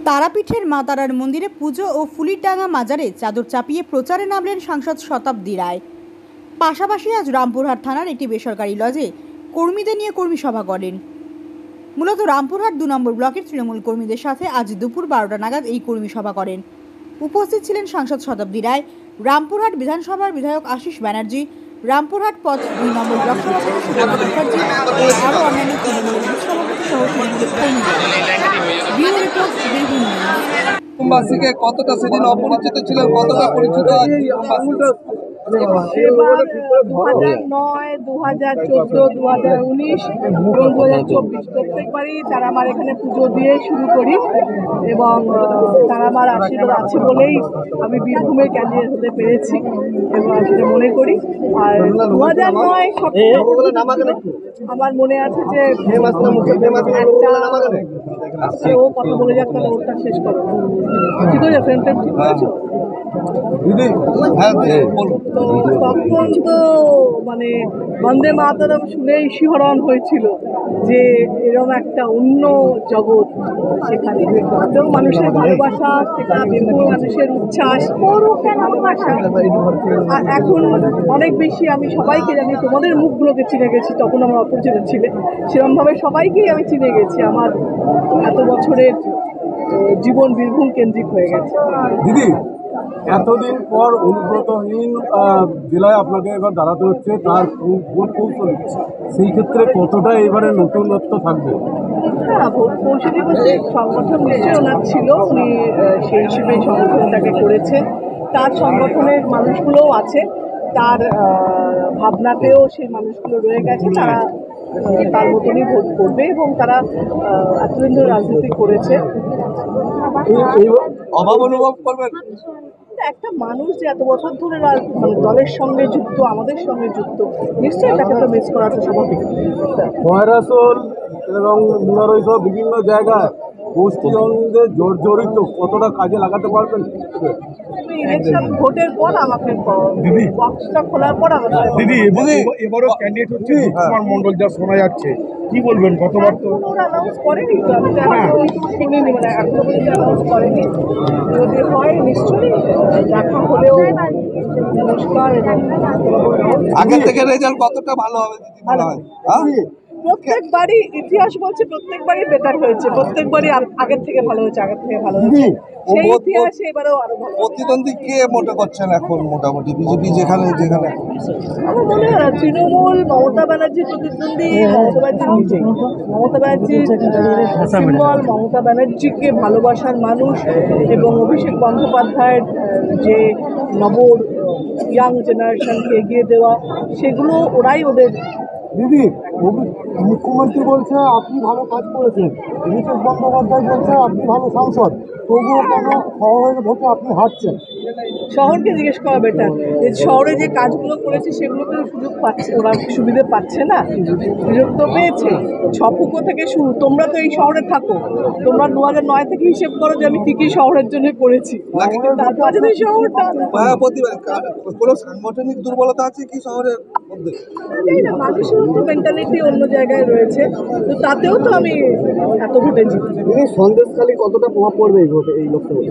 তারাপীঠের মা তারার মন্দিরে পুজো ও ফুলিরডাঙ্গা মাজারে চাদর চাপিয়ে প্রচারে নামলেন সাংসদ শতাব্দী রায়। পাশাপাশি আজ রামপুরহাট থানার একটি বেসরকারি লজে কর্মীদের নিয়ে কর্মী সভা করেন। মূলত রামপুরহাট 2 নম্বর ব্লকের তৃণমূল কর্মীদের সাথে আজ দুপুর 12টা নাগাদ এই কর্মী সভা করেন। উপস্থিত ছিলেন সাংসদ শতাব্দী রায়, রামপুরহাট বিধানসভার বিধায়ক আশিস ব্যানার্জি, রামপুরহাট পথ 2 নম্বর ব্লক সভাপতি সুব্রত মুখার্জি ও আরও অন্যান্য তৃণমূলের বুথ সভাপতি সহ তৃণমূলের কর্মীরা। কুম্বাসীকে কতটা সেদিন অপরিচিত ছিলেন, কতটা পরিচিত আজ? 2009, 2014, 2019 এবং 2024 প্রত্যেকবারই তারামার এখানে পুজো দিয়ে শুরু করি এবং তারামার আশীর্বাদ আছে বলেই আমি বীরভূমের ক্যান্ডিডেট হতে পেরেছি এবং সেটা মনে করি। আর 2009 আমার মনে আছে যে ও কথা বলে যাক, তাহলে ওটা শেষ করো। ঠিক আছে, ফ্রেন্ডটা ঠিক করেছো? তো তখন তো মানে বন্দে মাতরম শুনেই শিহরণ হয়েছিল যে এরকম একটা অন্য জগৎ সেখানে, এবং মানুষের ভালোবাসা, সেটা বিভিন্ন মানুষের উচ্ছ্বাস, ভালোবাসা। আর এখন অনেক বেশি আমি সবাইকে জানি, তোমাদের মুখগুলোকে চিনে গেছি, তখন আমার অপরিচিত ছিলে, সেরকমভাবে সবাইকেই আমি চিনে গেছি। আমার এত বছরের জীবন বীরভূম কেন্দ্রিক হয়ে গেছে। দিদি, এতদিন পর অনুব্রতহীন জেলায় আপনাকে এবার দাঁড়াতে হচ্ছে, তার ভোট কৌশল সেই ক্ষেত্রে কতটা এবারে নতুনত্ব থাকবে? হ্যাঁ, ভোট কৌশলী বলতে সংগঠন নিশ্চয়ই ওনার ছিল, উনি সেই হিসেবে সংগঠনটাকে করেছেন। তার সংগঠনের মানুষগুলোও আছে, তার ভাবনাতেও সেই মানুষগুলো রয়ে গেছে, তারা তার মতনই ভোট করবে এবং তারা এতদিন ধরে রাজনীতি করেছে। অভাব অনুভব করবেন? একটা মানুষ যে এত বছর ধরে মানে দলের সঙ্গে যুক্ত, আমাদের সঙ্গে যুক্ত, নিশ্চয়ই তাকে তো মিস করা তো স্বাভাবিক। ময়রাসোল এবং মুরারই সহ বিভিন্ন জায়গায় গোষ্ঠীদ্বন্দ্বে জর্জরিত, কতটা কাজে লাগাতে পারবেন? ইলেকশন ভোটের পর আমাকে বক্সটা খোলার পর আমাকে এবারও ক্যান্ডিডেট হচ্ছে কুমার মণ্ডল, যা শোনা যাচ্ছে, কি বলবেন? গতবার তো অ্যানাউন্স করেনি, তো আমি তো এখনো শুনিনি, মানে এখনো পর্যন্ত অ্যানাউন্স করেনি। যদি হয় নিশ্চয়ই দেখা হলেও নমস্কার। আগের থেকে রেজাল্ট কতটা ভালো হবে দিদি মনে হয়? প্রত্যেকবারই ইতিহাস বলছে, প্রত্যেকবারই বেটার হয়েছে, প্রত্যেকবারই আগের থেকে ভালো হয়েছে, আগের থেকে ভালো হয়েছে। সেই ইতিহাসে এবারেও আরো ভালো। প্রতিদ্বন্দ্বী কে মনে করছেন এখন মোটামুটি বিজেপি যেখানে যেখানে? আমার মনে হয় তৃণমূল, মমতা ব্যানার্জির প্রতিদ্বন্দ্বী মমতা ব্যানার্জি নিজেই। মমতা ব্যানার্জির সিম্বল, মমতা ব্যানার্জিকে ভালোবাসার মানুষ এবং অভিষেক বন্দ্যোপাধ্যায়ের যে নব ইয়াং জেনারেশনকে এগিয়ে দেওয়া, সেগুলো ওরাই ওদের। দিদি, মুখ্যমন্ত্রী বলছে আপনি ভালো কাজ করেছেন, অভিষেক বন্দ্যোপাধ্যায় বলছে আপনি ভালো সাংসদ, তবুও কেন শহরের ভোটে আপনি হারছেন? শহরকে জিজ্ঞেস করা বেটার, যে শহরে যে কাজগুলো করেছে সেগুলোকে সুযোগ পাচ্ছে, ওরা সুবিধে পাচ্ছে না। সুযোগ তো পেয়েছে, ছপুকো থেকে শুরু। তোমরা তো এই শহরে থাকো, তোমরা 2009 থেকে হিসেব করো যে আমি কি কি শহরের জন্য করেছি। তারপরে শহরটা কোনো সাংগঠনিক দুর্বলতা আছে কি শহরের মধ্যে? মানুষের তো মেন্টালিটি অন্য জায়গায় রয়েছে, তো তাতেও তো আমি এত ভোটে জিতি। সন্দেশখালী কতটা প্রভাব পড়বে এই ভোটে, এই লোকসভা?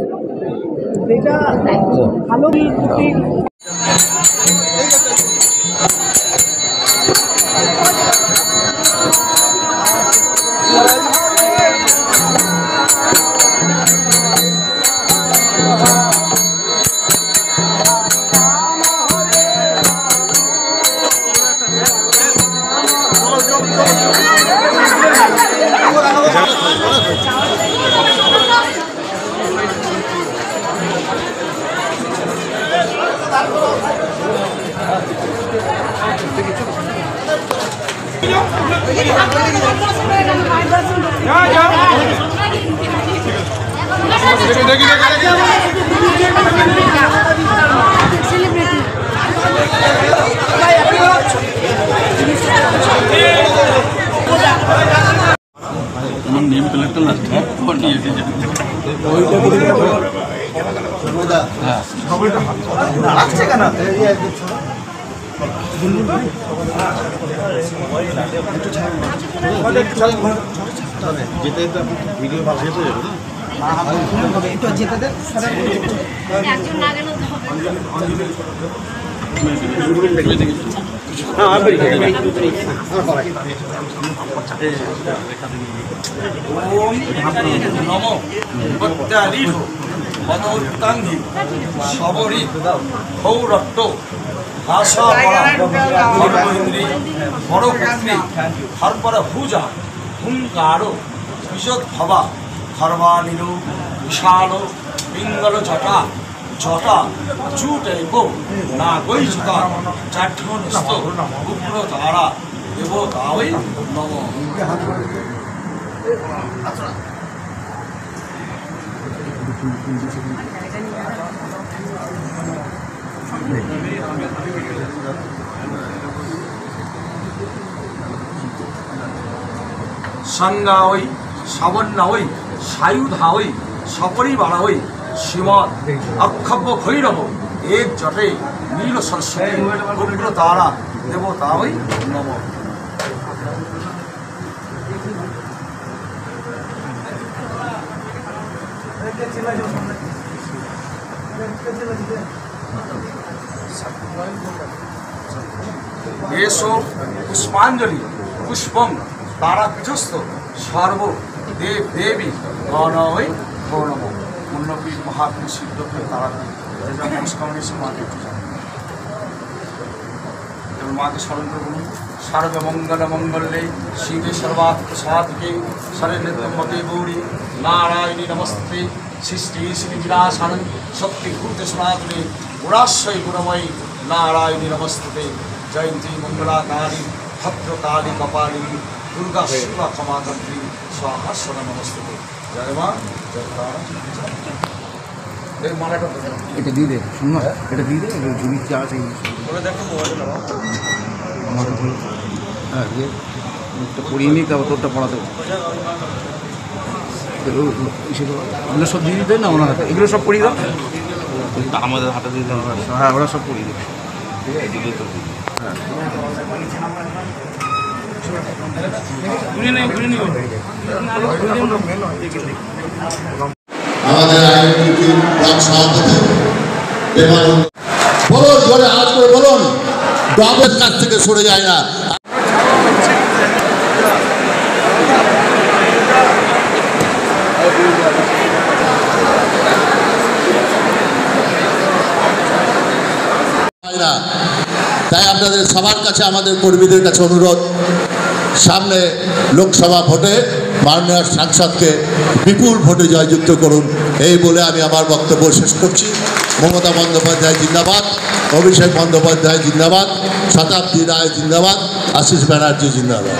এটা ভালো দুটি। नेम कलेक्टर যেতে ভিডিও শেষ হয়ে যাবে না। নমো প্রত্যারিহ মনোত্তাঙ্গি সবরী সৌরট্ট ভাষা ধর্মেন্দ্রী বড়পুত্রী হরপর ভুজা হুঙ্কার বিশোদ্ভবা সর্বানিল বিশাল পিঙ্গল জটা জটা জুটৈব নাগৈজুতা চাঠ্যনিস্ত উগ্র তারা দেবতাবৈ নম। संगावै सावन्नावै सायुधावै सपरिवारावै श्रीमद अक्षव्य भैरव एक जटे नील सरस्वती उग्र तारा देवतावै नम। एषो पुष्पांजलि पुष्पं तारापीठस्थ सर्व देव देवी गणवै गौरव पुण्यपीठ महापीठ सिद्धपीठ तारापीठ नमस्कार से माँ के माँ के स्मरण कर बोलूँ सर्वमंगल मंगल्ये शिवे सर्वार्थ साधिके शरण्यत्र्यम्बके गौरी नारायणी नमस्ते सृष्टि श्री विलासानंद शक्तिभूत सनातने गुणाश्रय गुणमयी नारायणी नमस्ते जयंती मंगलाकाली भद्रकाली कपाली दुर्गा शिवा क्षमाकंत्री स्वाहा सदा नमस्ते। जय माँ जय तारा। मालाटा এটা দিয়ে দে শোন না এটা দিয়ে দে ঝুড়ি চা আছে देखो मोबाइल আমার হ্যাঁ দিয়ে একটা পড়িয়ে নিই তারপর তোরটা পড়াতে এগুলো সব দিয়ে দিতে না ওনার হাতে এগুলো সব পড়িয়ে দাও আমাদের হাতে দিয়ে দেওয়া হয়। হ্যাঁ ওরা সব পড়িয়ে দেবে আমাদের আইনটির ব্লক সভাপতি বলুন জোরে আওয়াজ করে বলুন ডবের কাছ থেকে সরে যায় না। তাই আপনাদের সবার কাছে আমাদের কর্মীদের কাছে অনুরোধ সামনে লোকসভা ভোটে মাননীয় সাংসদকে বিপুল ভোটে জয়যুক্ত করুন এই বলে আমি আমার বক্তব্য শেষ করছি। মমতা বন্দ্যোপাধ্যায় জিন্দাবাদ, অভিষেক বন্দ্যোপাধ্যায় জিন্দাবাদ, শতাব্দী রায় জিন্দাবাদ, আশিস ব্যানার্জি জিন্দাবাদ।